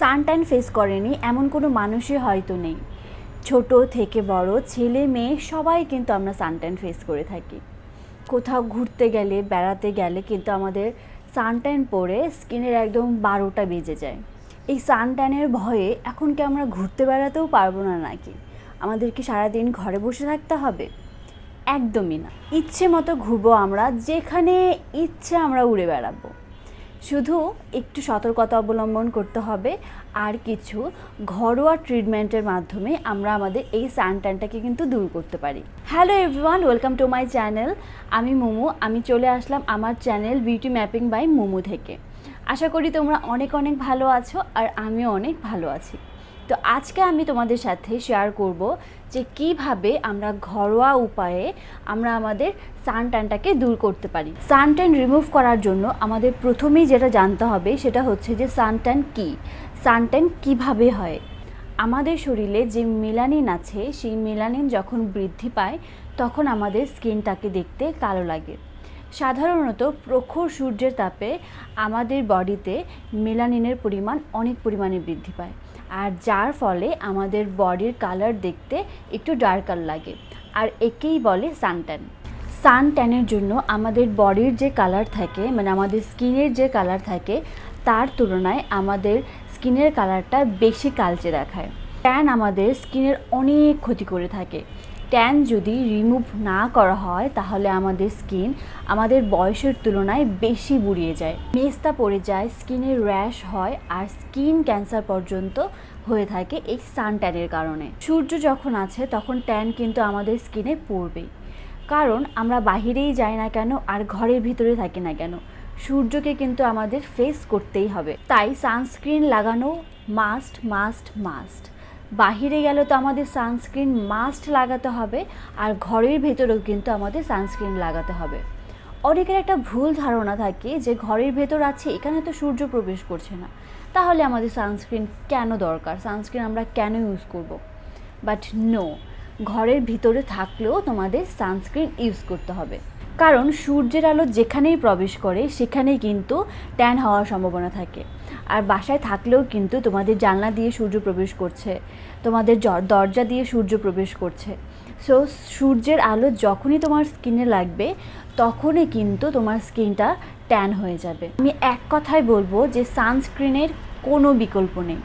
Suntan face করেনি এমন কোনো মানুষই হয়তো নেই। ছোট থেকে বড়, ছেলে মেয়ে সবাই কিন্তু আমরা সানট্যান ফেস করে থাকি। কোথাও ঘুরতে গেলে, বেড়াতে গেলে কিন্তু আমাদের সানট্যান পরে স্কিনের একদম 12টা বেজে যায়। এই সানট্যানের ভয়ে এখন কি আমরা ঘুরতে বেড়াতেও পারবো না নাকি? আমাদের কি সারাদিন ঘরে বসে থাকতে হবে? একদমই না। ইচ্ছে মতো ঘুরবো আমরা, যেখানে ইচ্ছে আমরা উড়ে বেড়াবো। শুধু একটু সতর্কতা অবলম্বন করতে হবে, আর কিছু ঘরোয়া ট্রিটমেন্টের মাধ্যমে আমরা আমাদের এই সানট্যানটাকে কিন্তু দূর করতে পারি। Hello everyone, welcome to my channel. আমি মুমু। আমি চলে আসলাম আমার channel beauty mapping by Mumu থেকে। আশা করি তোমরা অনেক অনেক ভালো আছো, আর আমিও অনেক ভালো আছি। তো আজকে আমি তোমাদের সাথে শেয়ার করব যে কিভাবে আমরা ঘরোয়া উপায়ে আমরা আমাদের সানট্যানটাকে দূর করতে পারি। সানট্যান রিমুভ করার জন্য আমাদের প্রথমেই যেটা জানতে হবে সেটা হচ্ছে যে সানট্যান কী, সানট্যান কিভাবে হয়। আমাদের শরীরে যে মেলানিন আছে, সেই মেলানিন যখন বৃদ্ধি পায় তখন আমাদের স্কিনটাকে দেখতে কালো লাগে। সাধারণত প্রখর সূর্যের তাপে আমাদের বডিতে মেলানিনের পরিমাণ অনেক পরিমাণে বৃদ্ধি পায়, আর যার ফলে আমাদের বডির কালার দেখতে একটু ডার্কার লাগে, আর একেই বলে সানট্যান। সানট্যানের জন্য আমাদের বডির যে কালার থাকে, মানে আমাদের স্কিনের যে কালার থাকে, তার তুলনায় আমাদের স্কিনের কালারটা বেশি কালচে দেখায়। ট্যান আমাদের স্কিনের অনেক ক্ষতি করে থাকে। ট্যান যদি রিমুভ না করা হয় তাহলে আমাদের স্কিন আমাদের বয়সের তুলনায় বেশি বুড়িয়ে যায়, মেস্তা পড়ে যায়, স্কিনের র্যাশ হয়, আর স্কিন ক্যান্সার পর্যন্ত হয়ে থাকে এই সানট্যানের কারণে। সূর্য যখন আছে তখন ট্যান কিন্তু আমাদের স্কিনে পড়বেই, কারণ আমরা বাহিরেই যাই না কেন আর ঘরের ভিতরে থাকি না কেন, সূর্যকে কিন্তু আমাদের ফেস করতেই হবে। তাই সানস্ক্রিন লাগানো মাস্ট মাস্ট মাস্ট। বাহিরে গেলে তো আমাদের সানস্ক্রিন মাস্ট লাগাতে হবে, আর ঘরের ভেতরেও কিন্তু আমাদের সানস্ক্রিন লাগাতে হবে। অনেকের একটা ভুল ধারণা থাকে যে ঘরের ভেতর আছে, এখানে তো সূর্য প্রবেশ করছে না, তাহলে আমাদের সানস্ক্রিন কেন দরকার, সানস্ক্রিন আমরা কেন ইউজ করব? বাট নো, ঘরের ভিতরে থাকলেও তোমাদের সানস্ক্রিন ইউজ করতে হবে, কারণ সূর্যের আলো যেখানেই প্রবেশ করে সেখানেই কিন্তু ট্যান হওয়ার সম্ভাবনা থাকে। আর বাসায় থাকলেও কিন্তু তোমাদের জানলা দিয়ে সূর্য প্রবেশ করছে, তোমাদের দরজা দিয়ে সূর্য প্রবেশ করছে। সো সূর্যের আলো যখনই তোমার স্কিনে লাগবে তখনই কিন্তু তোমার স্কিনটা ট্যান হয়ে যাবে। আমি এক কথায় বলবো যে সানস্ক্রিনের কোনো বিকল্প নেই।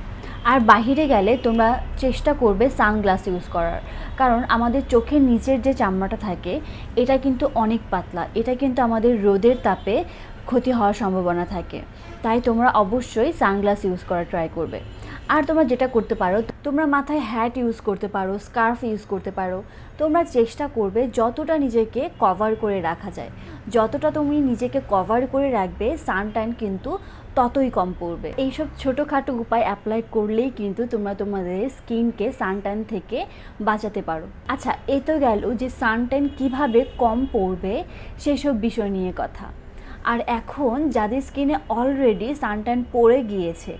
আর বাহিরে গেলে তোমরা চেষ্টা করবে সানগ্লাস ইউজ করার, কারণ আমাদের চোখের নিচের যে চামড়াটা থাকে এটা কিন্তু অনেক পাতলা, এটা কিন্তু আমাদের রোদের তাপে ক্ষতি হওয়ার সম্ভাবনা থাকে। তাই তোমরা অবশ্যই সানগ্লাস ইউজ করা ট্রাই করবে। আর তোমরা যেটা করতে পারো, তোমরা মাথায় হ্যাট ইউজ করতে পারো, স্কার্ফ ইউজ করতে পারো। তোমরা চেষ্টা করবে যতটা নিজেকে কভার করে রাখা যায়, যতটা তুমি নিজেকে কভার করে রাখবে সানট্যান কিন্তু ততই কম পড়বে। এইসব ছোটোখাটো উপায় অ্যাপ্লাই করলেই কিন্তু তোমরা তোমাদের স্কিনকে সানট্যান থেকে বাঁচাতে পারো। আচ্ছা, এ তো গেল যে সানট্যান কিভাবে কম পড়বে সেসব বিষয় নিয়ে কথা। আর এখন যাদের স্কিনে অলরেডি সানট্যান পড়ে গিয়েছে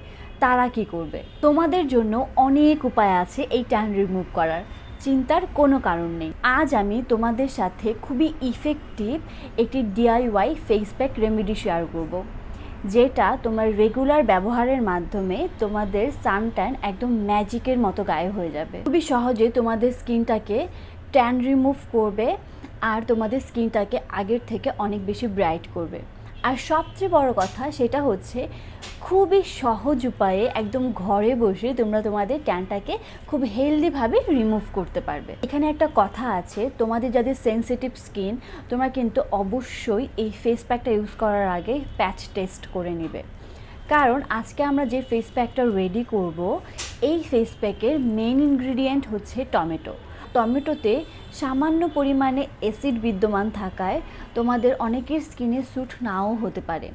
তারা কি করবে? তোমাদের জন্য অনেক উপায় আছে এই ট্যান রিমুভ করার, চিন্তার কোনো কারণ নেই। আজ আমি তোমাদের সাথে খুবই ইফেক্টিভ একটি DIY face pack remedy share করব, যেটা তোমার রেগুলার ব্যবহারের মাধ্যমে তোমাদের সানট্যান একদম ম্যাজিকের মতো গায়েব হয়ে যাবে। খুবই সহজে তোমাদের স্কিনটাকে ট্যান রিমুভ করবে, আর তোমাদের স্কিনটাকে আগের থেকে অনেক বেশি ব্রাইট করবে। আর সবচেয়ে বড় কথা সেটা হচ্ছে খুবই সহজ উপায়ে একদম ঘরে বসে তোমরা তোমাদের ট্যানটাকে খুব হেলদিভাবে রিমুভ করতে পারবে। এখানে একটা কথা আছে, তোমাদের যাদের সেনসিটিভ স্কিন তোমরা কিন্তু অবশ্যই এই ফেস প্যাকটা ইউজ করার আগে প্যাচ টেস্ট করে নেবে, কারণ আজকে আমরা যে ফেস প্যাকটা রেডি করব এই ফেস প্যাকের মেইন ইনগ্রিডিয়েন্ট হচ্ছে টমেটো। টমেটোতে সামান্য পরিমাণে অ্যাসিড বিদ্যমান থাকায় তোমাদের অনেকের স্কিনে স্যুট নাও হতে পারে,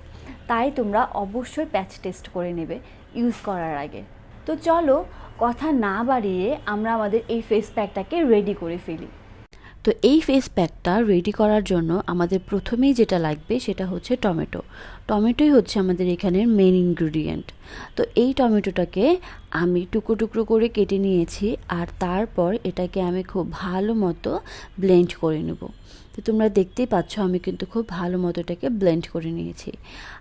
তাই তোমরা অবশ্যই প্যাচ টেস্ট করে নেবে ইউজ করার আগে। তো চলো কথা না বাড়িয়ে আমরা আমাদের এই ফেস প্যাকটাকে রেডি করে ফেলি। তো এই ফেস প্যাকটা রেডি করার জন্য আমাদের প্রথমেই যেটা লাগবে সেটা হচ্ছে টমেটো। টমেটোই হচ্ছে আমাদের এখানের মেন ইনগ্রেডিয়েন্ট। তো এই টমেটোটাকে আমি টুকরো টুকরো করে কেটে নিয়েছি, আর তারপর এটাকে আমি খুব ভালো মতো ব্লেন্ড করে নেব। তো তোমরা দেখতেই পাচ্ছ আমি কিন্তু খুব ভালো মতো এটাকে ব্লেন্ড করে নিয়েছি।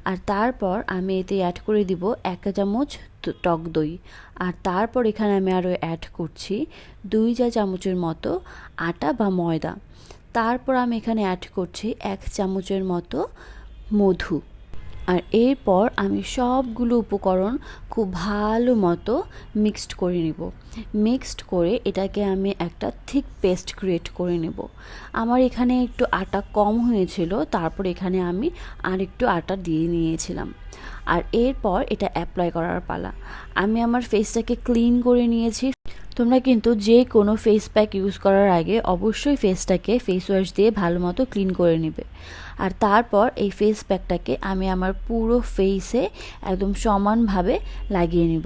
আর তারপর আমি এতে অ্যাড করে দিব 1 চামচ টক দই, আর তারপর এখানে আমি আরও অ্যাড করছি 2 চা চামচের মতো আটা বা ময়দা। তারপর আমি এখানে অ্যাড করছি 1 চামচের মতো মধু। আর এরপর আমি সবগুলো উপকরণ খুব ভালো মতো মিক্সড করে নেব। মিক্সড করে এটাকে আমি একটা থিক পেস্ট ক্রিয়েট করে নেব। আমার এখানে একটু আটা কম হয়েছিল, তারপর এখানে আমি আর একটু আটা দিয়ে নিয়েছিলাম। আর এরপর এটা অ্যাপ্লাই করার পালা। আমি আমার ফেসটাকে ক্লিন করে নিয়েছি। তোমরা কিন্তু যে কোনো ফেস প্যাক ইউজ করার আগে অবশ্যই ফেসটাকে ফেস ওয়াশ দিয়ে ভালো মতো ক্লিন করে নেবে। আর তারপর এই ফেস প্যাকটাকে আমি আমার পুরো ফেসে একদম সমানভাবে লাগিয়ে নেব।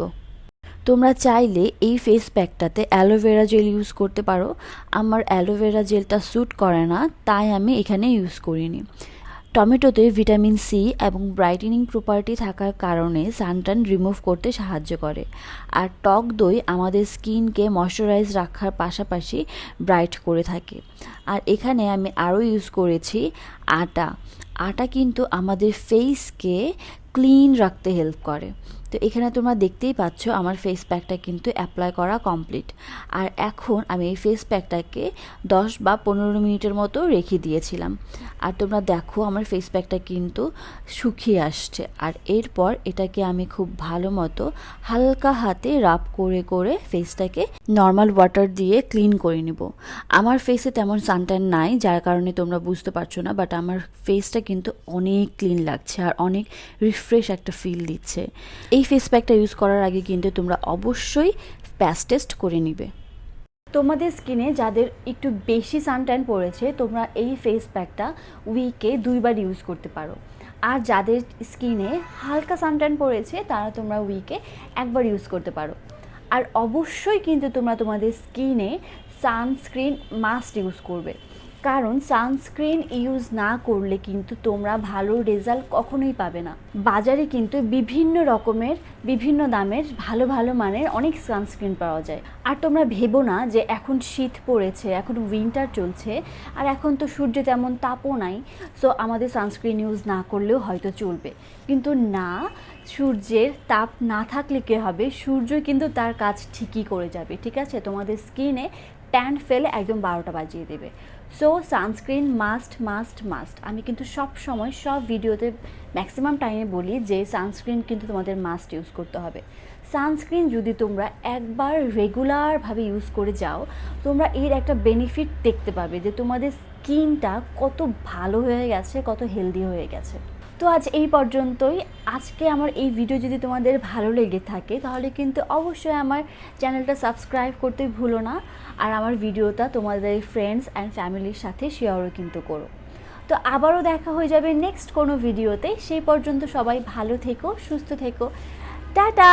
তোমরা চাইলে এই ফেস প্যাকটাতে অ্যালোভেরা জেল ইউজ করতে পারো। আমার অ্যালোভেরা জেলটা স্যুট করে না, তাই আমি এখানে ইউজ করিনি। টমেটোতে ভিটামিন সি এবং ব্রাইটেনিং প্রপার্টি থাকার কারণে সানট্যান রিমুভ করতে সাহায্য করে। আর টক দই আমাদের স্কিনকে ময়শ্চারাইজ রাখার পাশাপাশি ব্রাইট করে থাকে। আর এখানে আমি আরও ইউজ করেছি আটা। আটা কিন্তু আমাদের ফেসকে ক্লিন রাখতে হেল্প করে। তো এখানে তোমরা দেখতেই পাচ্ছ আমার ফেস প্যাকটা কিন্তু অ্যাপ্লাই করা কমপ্লিট। আর এখন আমি এই ফেস প্যাকটাকে 10 বা 15 মিনিটের মতো রেখে দিয়েছিলাম। আর তোমরা দেখো আমার ফেস প্যাকটা কিন্তু শুকিয়ে আসছে। আর এরপর এটাকে আমি খুব ভালো মতো হালকা হাতে রাব করে করে ফেসটাকে নর্মাল ওয়াটার দিয়ে ক্লিন করে নেব। আমার ফেসে তেমন সানট্যান নাই, যার কারণে তোমরা বুঝতে পারছো না, বাট আমার ফেসটা কিন্তু অনেক ক্লিন লাগছে আর অনেক রিফ্রেশ একটা ফিল দিচ্ছে। এই ফেস প্যাকটা ইউজ করার আগে কিন্তু তোমরা অবশ্যই প্যাচ টেস্ট করে নিবে। তোমাদের স্কিনে যাদের একটু বেশি সানট্যান পড়েছে, তোমরা এই ফেস প্যাকটা উইকে 2 বার ইউজ করতে পারো। আর যাদের স্কিনে হালকা সানট্যান পড়েছে তারা তোমরা উইকে 1 বার ইউজ করতে পারো। আর অবশ্যই কিন্তু তোমরা তোমাদের স্কিনে সানস্ক্রিন মাস্ট ইউজ করবে, কারণ সানস্ক্রিন ইউজ না করলে কিন্তু তোমরা ভালো রেজাল্ট কখনোই পাবে না। বাজারে কিন্তু বিভিন্ন রকমের বিভিন্ন দামের ভালো ভালো মানের অনেক সানস্ক্রিন পাওয়া যায়। আর তোমরা ভেবো না যে এখন শীত পড়েছে, এখন উইন্টার চলছে, আর এখন তো সূর্যে তেমন তাপও নাই, সো আমাদের সানস্ক্রিন ইউজ না করলেও হয়তো চলবে। কিন্তু না, সূর্যের তাপ না থাকলে কী হবে, সূর্য কিন্তু তার কাজ ঠিকই করে যাবে, ঠিক আছে? তোমাদের স্কিনে ট্যান ফেলে একদম 12টা বাজিয়ে দেবে। So sunscreen must must must. আমি কিন্তু সব সময় সব ভিডিওতে ম্যাক্সিমাম টাইমে বলি যে সানস্ক্রিন কিন্তু তোমাদের মাস্ট ইউজ করতে হবে। সানস্ক্রিন যদি তোমরা একবার রেগুলারভাবে ইউজ করে যাও, তোমরা এর একটা বেনিফিট দেখতে পাবে যে তোমাদের স্কিনটা কত ভালো হয়ে গেছে, কত হেলদি হয়ে গেছে। তো আজ এই পর্যন্তই। আজকে আমার এই ভিডিও যদি তোমাদের ভালো লেগে থাকে তাহলে কিন্তু অবশ্যই আমার চ্যানেলটা সাবস্ক্রাইব করতে ভুলো না। আর আমার ভিডিওটা তোমাদের ফ্রেন্ডস অ্যান্ড ফ্যামিলির সাথে শেয়ারও কিন্তু করো। তো আবারও দেখা হয়ে যাবে নেক্সট কোনো ভিডিওতে। সেই পর্যন্ত সবাই ভালো থেকো, সুস্থ থেকো। টাটা।